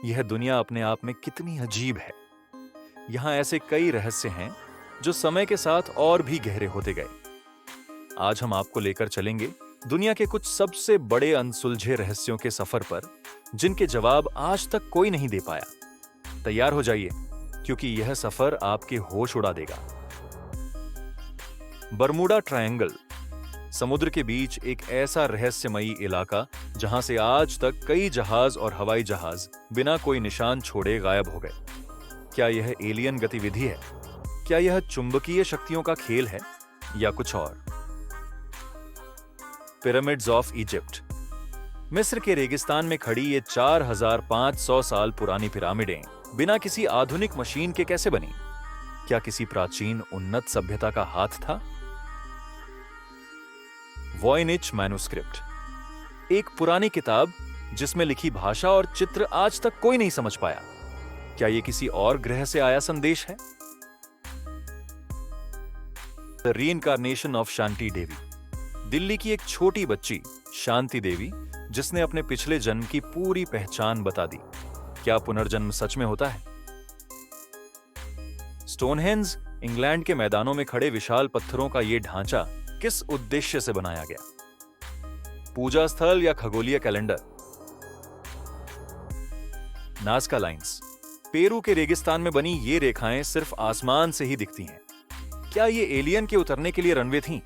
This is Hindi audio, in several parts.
यह दुनिया अपने आप में कितनी अजीब है। यहाँ ऐसे कई रहस्य हैं जो समय के साथ और भी गहरे होते गए। आज हम आपको लेकर चलेंगे दुनिया के कुछ सबसे बड़े अनसुलझे रहस्यों के सफर पर, जिनके जवाब आज तक कोई नहीं दे पाया। तैयार हो जाइए, क्योंकि यह सफर आपके होश उड़ा देगा। बरमूडा ट्रायंगल, समुद्र के बीच एक ऐसा रहस्यमयी इलाका जहां से आज तक कई जहाज और हवाई जहाज बिना कोई निशान छोड़े गायब हो गए। क्या यह एलियन गतिविधि है? क्या यह चुंबकीय शक्तियों का खेल है या कुछ और? पिरामिड्स ऑफ इजिप्ट, मिस्र के रेगिस्तान में खड़ी ये 4500 साल पुरानी पिरामिडें बिना किसी आधुनिक मशीन के कैसे बनी? क्या किसी प्राचीन उन्नत सभ्यता का हाथ था? वॉयनिच मैन्युस्क्रिप्ट, एक पुरानी किताब जिसमें लिखी भाषा और चित्र आज तक कोई नहीं समझ पाया। क्या यह किसी और ग्रह से आया संदेश है? The reincarnation of Shanti Devi, Delhi की एक छोटी बच्ची शांति देवी, जिसने अपने पिछले जन्म की पूरी पहचान बता दी। क्या पुनर्जन्म सच में होता है? स्टोनहेंज, इंग्लैंड के मैदानों में खड़े विशाल पत्थरों का यह ढांचा किस उद्देश्य से बनाया गया? पूजा स्थल या खगोलीय कैलेंडर? नाज़का लाइंस, पेरू के रेगिस्तान में बनी ये रेखाएं सिर्फ आसमान से ही दिखती हैं। क्या ये एलियन के उतरने के लिए रनवे थीं?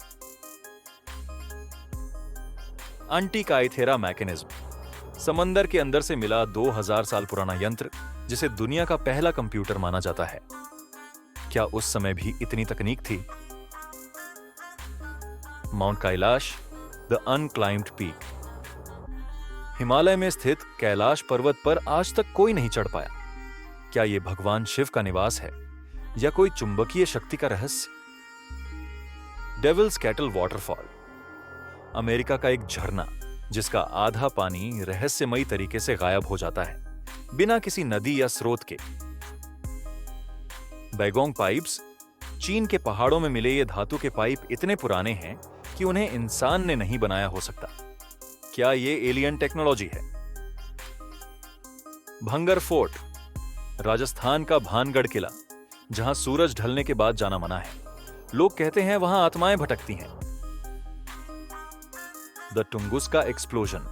एंटीकाइथेरा मैकेनिज्म, समंदर के अंदर से मिला 2000 साल पुराना यंत्र जिसे दुनिया का पहला कंप्यूटर माना जाता है। क्या उस समय भी इतनी तकनीक थी? Mount Kailash, the unclimbed peak, Himalaya में स्थित कैलाश पर्वत पर आज तक कोई नहीं चढ़ पाया। क्या यह भगवान शिव का निवास है या कोई चुंबकीय शक्ति का रहस्य? डेविल्स कैटल वाटरफॉल, अमेरिका का एक झरना जिसका आधा पानी रहस्यमयी तरीके से गायब हो जाता है, बिना किसी नदी या स्रोत के। बैगोंग पाइप्स, चीन के पहाड़ों में मिले ये धातु के पाइप इतने पुराने हैं कि उन्हें इंसान ने नहीं बनाया हो सकता। क्या ये एलियन टेक्नोलॉजी है? भंगर फोर्ट, राजस्थान का भानगढ़ किला, जहां सूरज ढलने के बाद जाना मना है। लोग कहते हैं वहां आत्माएं भटकती हैं। द टुंगुस्का एक्सप्लोजन,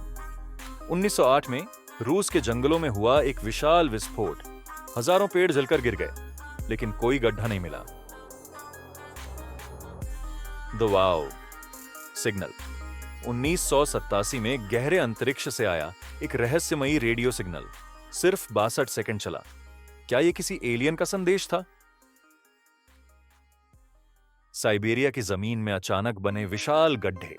1908 में रूस के जंगलों में हुआ एक विशाल विस्फोट। हजारों पेड़ जलकर गिर गए, लेकिन कोई गड्ढा नहीं मिला। द वाओ सिग्नल, 1987 में गहरे अंतरिक्ष से आया एक रहस्यमयी रेडियो सिग्नल, सिर्फ 62 सेकंड चला। क्या यह किसी एलियन का संदेश था? साइबेरिया की जमीन में अचानक बने विशाल गड्ढे,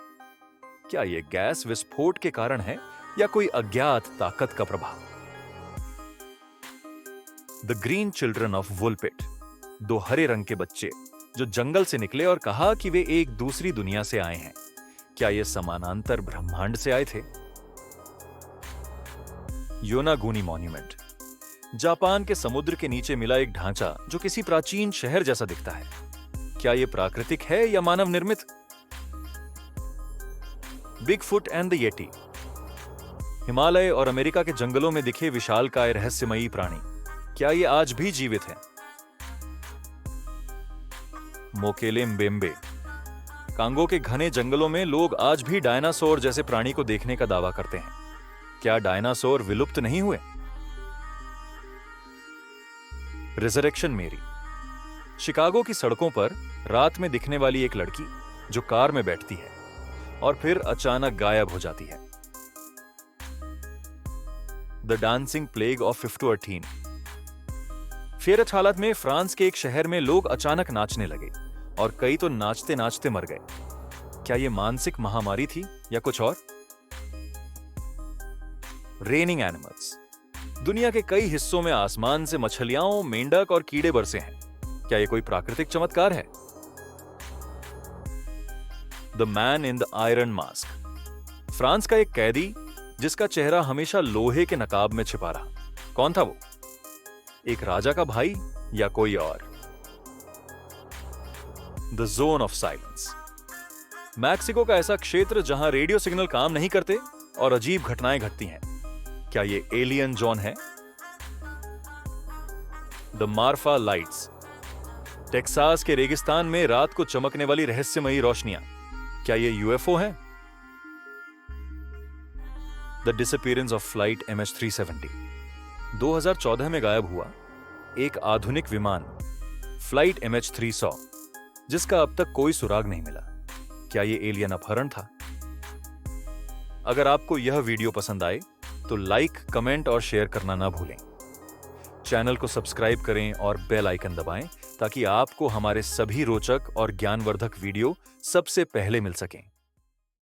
क्या यह गैस विस्फोट के कारण है या कोई अज्ञात ताकत का प्रभाव? द ग्रीन चिल्ड्रन ऑफ वुलपिट, 2 हरे रंग के बच्चे जो जंगल से निकले और कहा कि वे एक दूसरी दुनिया से आए हैं। क्या ये समानांतर ब्रह्मांड से आए थे? योनागुनी मॉन्यूमेंट, जापान के समुद्र के नीचे मिला एक ढांचा जो किसी प्राचीन शहर जैसा दिखता है। क्या यह प्राकृतिक है या मानव निर्मित? Bigfoot and the Yeti, Himalaya और अमेरिका के जंगलों में दिखे विशालकाय रहस्यमयी प्राणी, क्या ये आज भी जीवित हैं? मोकेले म्बेम्बे, कांगो के घने जंगलों में लोग आज भी डायनासोर जैसे प्राणी को देखने का दावा करते हैं। क्या डायनासोर विलुप्त नहीं हुए? रिजरेक्शन मेरी, शिकागो की सड़कों पर रात में दिखने वाली एक लड़की जो कार में बैठती है और फिर अचानक गायब हो जाती है। द डांसिंग प्लेग ऑफ 1518, फेरच हालत में फ्रांस के एक शहर में लोग अचानक नाचने लगे और कई तो नाचते नाचते मर गए। क्या यह मानसिक महामारी थी या कुछ और? रेनिंग एनिमल्स, दुनिया के कई हिस्सों में आसमान से मछलियां, मेंढक और कीड़े बरसे हैं। क्या यह कोई प्राकृतिक चमत्कार है? The man in the iron mask, France का एक कैदी जिसका चेहरा हमेशा लोहे के नकाब में छिपा रहा। कौन था वो? एक राजा का भाई या कोई और? The zone of silence, Mexico का ऐसा क्षेत्र जहां रेडियो सिग्नल काम नहीं करते और अजीब घटनाएं घटती हैं। क्या ये एलियन जोन है द मार्फा लाइट्स। टेक्सास के रेगिस्तान में रात को चमकने वाली रहस्यमयी रोशनियां, क्या ये यूएफओ हैं? The disappearance of flight MH370। 2014 में गायब हुआ एक आधुनिक विमान फ्लाइट MH300, जिसका अब तक कोई सुराग नहीं मिला। क्या ये एलियन अपहरण था? अगर आपको यह वीडियो पसंद आए तो लाइक, कमेंट और शेयर करना ना भूलें। चैनल को सब्सक्राइब करें और बेल आइकन दबाएं ताकि आपको हमारे सभी रोचक और ज्ञानवर्धक वीडियो सबसे पहले मिल सकें।